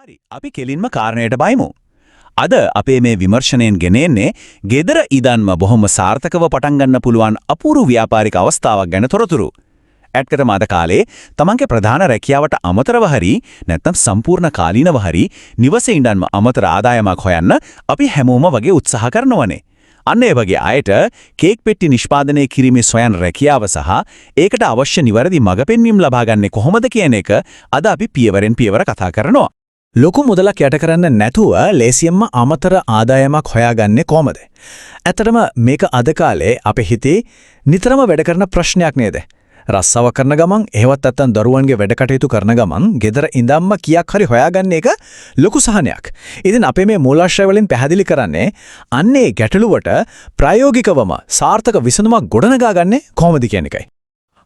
හරි අපි කෙලින්ම කාරණයට බයමු. අද අපේ මේ විමර්ශනයෙන් ගෙනෙන්නේ ගෙදර ඉදන්ම බොහොම සාර්ථකව පටන් ගන්න පුළුවන් අපූර්ව ව්‍යාපාරික අවස්ථාවක් ගැන තොරතුරු. ඇත්තටම අද කාලේ තමන්ගේ ප්‍රධාන රැකියාවට අමතරව හරි නැත්නම් සම්පූර්ණ කාලීනව හරි නිවසේ ඉඳන්ම අමතර ආදායමක් හොයන්න අපි හැමෝම වගේ උත්සාහ කරනවනේ. අන්න ඒ වගේ අයට කේක් පෙට්ටි නිෂ්පාදනය කිරීමේ සොයන රැකියාව සහ ඒකට අවශ්‍ය නිවැරදි මඟ පෙන්වීම ලබා ගන්නේ කොහොමද කියන එක අද අපි පියවරෙන් පියවර කතා කරනවා. ලොකු මුදලක් යට කරන්න නැතුව ලේසියෙන්ම අමතර ආදායමක් හොයාගන්නේ කොහමද? ඇත්තටම මේක අද කාලේ අපේ හිතේ නිතරම වැඩ කරන ප්‍රශ්නයක් නේද? රස්සාව කරන ගමන් එහෙවත් නැත්තම් දරුවන්ගේ වැඩ කටයුතු කරන ගමන් ගෙදර ඉඳන්ම කීයක් හරි හොයාගන්න එක ලොකු සහනයක්. ඉතින් අපේ මේ මූලාශ්‍රය වලින් පැහැදිලි කරන්නේ අන්නේ ගැටලුවට ප්‍රායෝගිකවම සාර්ථක විසඳුමක් ගොඩනගා ගන්නේ කොහොමද කියන එකයි.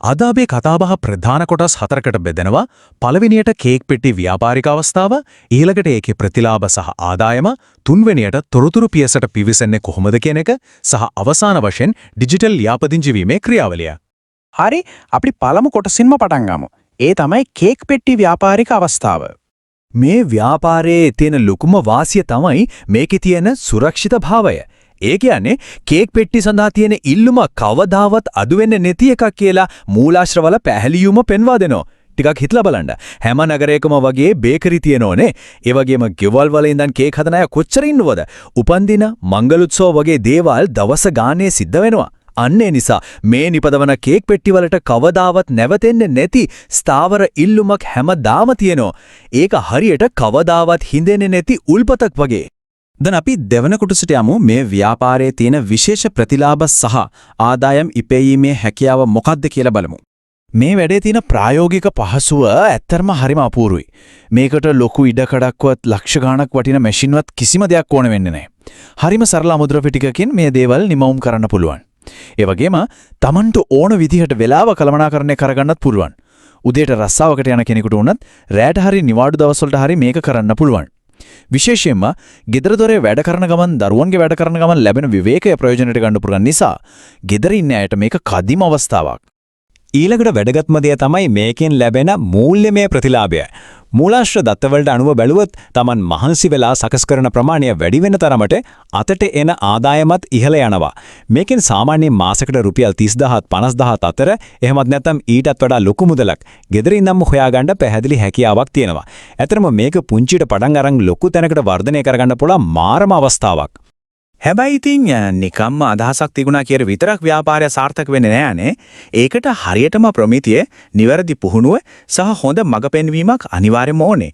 අද අපේ කතාබහ ප්‍රධාන කොටස් හතරකට බෙදෙනවා. පළවෙනියට කේක් පෙට්ටි ව්‍යාපාරික අවස්ථාව, ඊළඟට ඒකේ ප්‍රතිලාභ සහ ආදායම, තුන්වෙනියට තොරතුරු පියසට පිවිසෙන්නේ කොහොමද කියන එක, සහ අවසාන වශයෙන් ඩිජිටල් ලියාපදිංචි වීමේ ක්‍රියාවලිය. හරි අපි පළමු කොටසින්ම පටන් ගමු. ඒ තමයි කේක් පෙට්ටි ව්‍යාපාරික අවස්ථාව. මේ ව්‍යාපාරයේ තියෙන ලොකුම වාසිය තමයි මේකේ තියෙන සුරක්ෂිත භාවය. ඒ කියන්නේ කේක් පෙට්ටි සඳහා තියෙන ඉල්ලුම කවදාවත් අඩු වෙන්නේ නැති එකක් කියලා මූලාශ්‍රවල පැහැදිලිවම පෙන්වා දෙනවා. ටිකක් හිතලා බලන්න. හැම නගරයකම වගේ බේකරි තියෙනෝනේ. ඒ වගේම ගෙවල් වල ඉඳන් කේක් හදන අය කොච්චර ඉන්නවද? උපන්දින, මංගල උත්සව වගේ දේවල් දවස ගානේ සිද්ධ වෙනවා. අන්න ඒ නිසා මේ නිපදවන කේක් පෙට්ටි වලට කවදාවත් නැවතෙන්නේ නැති ස්ථාවර ඉල්ලුමක් හැමදාම තියෙනවා. ඒක හරියට කවදාවත් හිඳෙන්නේ නැති උල්පතක් වගේ. දැන් අපි දෙවන කොටසට යමු. මේ ව්‍යාපාරයේ තියෙන විශේෂ ප්‍රතිලාභ සහ ආදායම් ඉපැයීමේ හැකියාව මොකක්ද කියලා බලමු. මේ වැඩේ තියෙන ප්‍රායෝගික පහසුව ඇත්තරම හරිම අපූර්වයි. මේකට ලොකු ඉඩකඩක්වත් ලක්ෂ ගණක් වටින මැෂින්වත් කිසිම දෙයක් ඕන වෙන්නේ නැහැ. හරිම සරල අමුද්‍රව්‍ය ටිකකින් මේ දේවල් නිමවුම් කරන්න පුළුවන්. ඒ වගේම Tamanට ඕන විදිහට වෙලාව කළමනාකරණය කරගන්නත් පුළුවන්. උදේට රස්සාවකට යන කෙනෙකුට උනත් රැයට හරි නිවාඩු දවස්වලට හරි මේක කරන්න පුළුවන්. විශේෂයෙන්ම ගෙදර දොරේ වැඩ කරන ගමන් දරුවන්ගේ වැඩ කරන ගමන් ලැබෙන විවේකය ප්‍රයෝජනට ගන්න පුළුවන් නිසා ගෙදර ඉන්න අයට මේක කදිම අවස්ථාවක්. ඊළඟට වැදගත්ම දේ තමයි මේකෙන් ලැබෙන මූල්‍යමය ප්‍රතිලාභය. මූලාශ්‍ර දත්තවලට අනුව බැලුවොත් Taman මහන්සි වෙලා සකස් කරන ප්‍රමාණය වැඩි වෙන තරමට අතට එන ආදායමත් ඉහළ යනවා. මේකෙන් සාමාන්‍යයෙන් මාසෙකට රුපියල් 30000ත් 50000ත් අතර එහෙමත් නැත්නම් ඊටත් වඩා ලොකු මුදලක් ගෙදර ඉඳන්ම හොයාගන්න පැහැදිලි හැකියාවක් තියෙනවා. ඇත්තටම මේක පුංචිට පටන් අරන් ලොකු තැනකට වර්ධනය කරගන්න පුළුවන් මාරම අවස්ථාවක්. හැබැයි ඉතින් නිකම්ම අදහසක් තිබුණා කියලා විතරක් ව්‍යාපාරය සාර්ථක වෙන්නේ නෑනේ. ඒකට හරියටම ප්‍රමිතිය, නිවැරදි පුහුණුව සහ හොඳ මඟ පෙන්වීමක් අනිවාර්යම ඕනේ.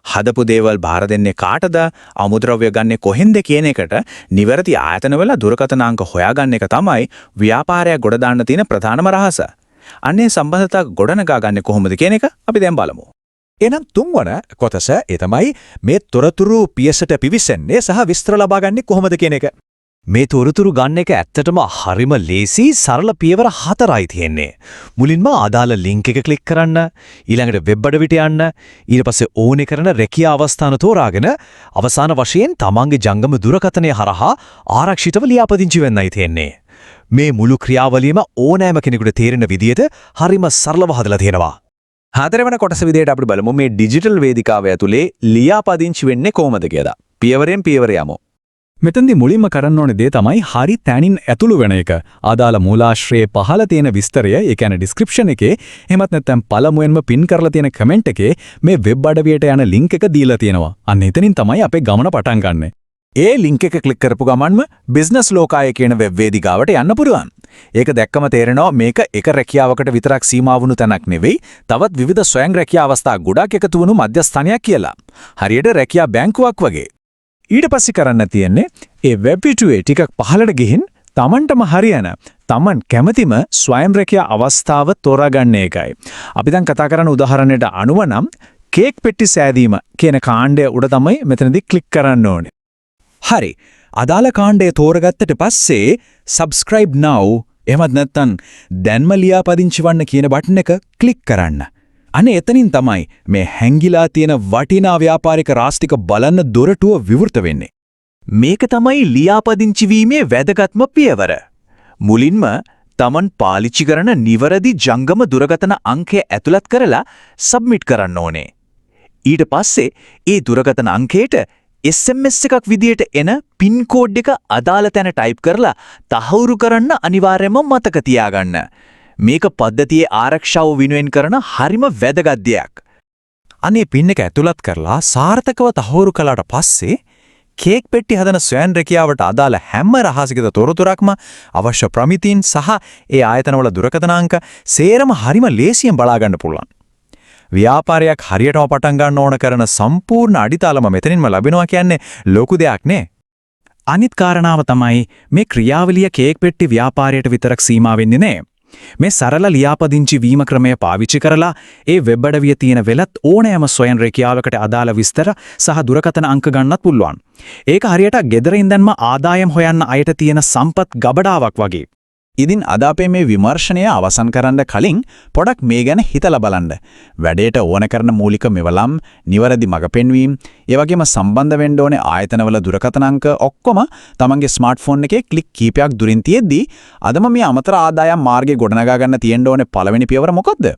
හදපු දේවල් බාර දෙන්නේ කාටද, අමුද්‍රව්‍ය ගන්නෙ කොහෙන්ද කියන එකට නිවැරදි ආයතනවල දුරකථන අංක හොයාගන්න එක තමයි ව්‍යාපාරය ගොඩ දාන්න තියෙන ප්‍රධානම රහස. අන්නේ සම්බන්ධතා ගොඩනගා ගන්න කොහොමද කියන එක අපි දැන් බලමු. එහෙනම් තුන්වන කොටස ඒ තමයි මේ තොරතුරු පියසට පිවිසෙන්නේ සහ විස්තර ලබා ගන්නේ කොහොමද කියන එක. මේ තොරතුරු ගන්න එක ඇත්තටම හරිම ලේසි, සරල පියවර 4යි තියෙන්නේ. මුලින්ම අදාළ ලින්ක් එක ක්ලික් කරන්න, ඊළඟට වෙබ් අඩවිට යන්න, ඊට පස්සේ ඕනේ කරන රැකියා අවස්ථාන තෝරාගෙන අවසාන වශයෙන් තමන්ගේ ජංගම දුරකථනය හරහා ආරක්ෂිතව ලියාපදිංචි වෙන්නයි තියෙන්නේ. මේ මුළු ක්‍රියාවලියම ඕනෑම කෙනෙකුට තේරෙන විදිහට හරිම සරලව හදලා තියෙනවා. හතරවෙනි කොටස විදිහට අපි බලමු මේ ඩිජිටල් වේදිකාව ඇතුලේ ලියාපදිංචි වෙන්නේ කොහොමද කියලා. පියවරෙන් පියවර යමු. මෙතෙන්දී මුලින්ම කරන්න ඕනේ දේ තමයි හරි තැනින් ඇතුළු වෙන එක. අදාළ මූලාශ්‍රයේ පහළ තියෙන විස්තරය, ඒ කියන්නේ ඩිස්ක්‍රිප්ෂන් එකේ, එහෙමත් නැත්නම් පළමුවෙන්ම පින් කරලා තියෙන කමෙන්ට් එකේ මේ වෙබ් අඩවියට යන ලින්ක් එක දීලා තියෙනවා. අන්න එතනින් තමයි අපේ ගමන පටන් ගන්නෙ. ඒ ලින්ක් එක ක්ලික් කරපු ගමන්ම බිස්නස් ලෝකාය කියන වෙබ් වේදිකාවට යන්න පුළුවන්. ඒක දැක්කම තේරෙනවා මේක එක රැකියාවකට විතරක් සීමා වුණු තැනක් නෙවෙයි, තවත් විවිධ ස්වයං රැකියා අවස්ථා ගොඩක් එකතු වුණු මධ්‍යස්ථානයක් කියලා. හරියට රැකියා බැංකුවක් වගේ. ඊට පස්සේ කරන්න තියෙන්නේ ඒ වෙබ් පිටුවේ ටිකක් පහළට ගිහින් Tamanටම හරියන, Taman කැමතිම ස්වයං රැකියා අවස්ථාව තෝරාගන්න එකයි. අපි දැන් කතා කරන උදාහරණයට අනුව නම් කේක් පෙට්ටි සෑදීම කියන කාණ්ඩය උඩ තමයි මෙතනදී ක්ලික් කරන්න ඕනේ. හරි. අදාළ කාණ්ඩය තෝරගත්තට පස්සේ subscribe now එහෙමත් නැත්නම් දැන්ම ලියාපදිංචි වන්න කියන බටන් එක ක්ලික් කරන්න. අනේ එතනින් තමයි මේ හැංගිලා තියෙන වටිනා ව්‍යාපාරික රාස්තික බලන්න දොරටුව විවෘත වෙන්නේ. මේක තමයි ලියාපදිංචි වීමේ වැදගත්ම පියවර. මුලින්ම Taman පාවිච්චි කරන නිවැරදි ජංගම දුරකථන අංකය ඇතුළත් කරලා සබ්මිට් කරන්න ඕනේ. ඊට පස්සේ ඒ දුරකථන අංකයට SMS එකක් විදියට එන පින් කෝඩ් එක අදාළ තැන ටයිප් කරලා තහවුරු කරන්න අනිවාර්යයෙන්ම මතක තියාගන්න. මේක පද්ධතියේ ආරක්ෂාව වෙනුවෙන් කරන හරිම වැදගත් දෙයක්. අනේ පින් එක ඇතුළත් කරලා සාර්ථකව තහවුරු කළාට පස්සේ කේක් පෙට්ටි හදන ස්වයන් රැකියාවට අදාළ හැම රහසිගත තොරතුරක්ම අවශ්‍ය ප්‍රමිතීන් සහ ඒ ආයතනවල දුරකථන අංක සේරම හරිම ලේසියෙන් බලා ගන්න පුළුවන්. ව්‍යාපාරයක් හරියටම පටන් ගන්න ඕන කරන සම්පූර්ණ අඩිතාලම මෙතනින්ම ලැබෙනවා කියන්නේ ලොකු දෙයක් නේ. අනිත් කාරණාව තමයි මේ ක්‍රියාවලිය කේක් පෙට්ටි ව්‍යාපාරයට විතරක් සීමා වෙන්නේ නැහැ. මේ සරල ලියාපදිංචි වීම ක්‍රමය පාවිච්චි කරලා ඒ වෙබ් අඩවියේ තියෙන වෙලත් ඕනෑම ස්වයං රැකියාවකට අදාළ විස්තර සහ දුරකථන අංක ගන්නත් පුළුවන්. ඒක හරියට ගෙදර ඉඳන්ම ආදායම් හොයන්න අයට තියෙන සම්පත් ගබඩාවක් වගේ. ඉතින් අද අපේ මේ විමර්ශනය අවසන් කරන්න කලින් පොඩක් මේ ගැන හිතලා බලන්න. වැඩේට ඕන කරන මූලික මෙවලම්, නිවැරදි මඟ පෙන්වීම, ඒ වගේම සම්බන්ධ වෙන්න ඕනේ ආයතනවල දුරකථන අංක ඔක්කොම තමන්ගේ ස්මාර්ට්ෆෝන් එකේ ක්ලික් කීපයක් දුරින් තියෙද්දී අදම මේ අමතර ආදායම් මාර්ගේ ගොඩනගා ගන්න තියෙන්න ඕනේ පළවෙනි පියවර මොකද්ද?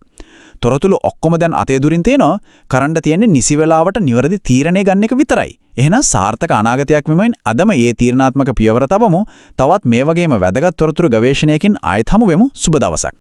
තොරතුරු ඔක්කොම දැන් අතේ දුරින් තියෙනවා. කරන්න තියෙන්නේ නිසි වෙලාවට නිවැරදි තීරණය ගන්න එක විතරයි. එහෙනම් සාර්ථක අනාගතයක් වෙමින් අදම මේ තීරණාත්මක පියවර තබමු. තවත් මේ වගේම වැදගත් තොරතුරු ගවේෂණයකින් ආයෙත් හමු වෙමු. සුබ දවසක්.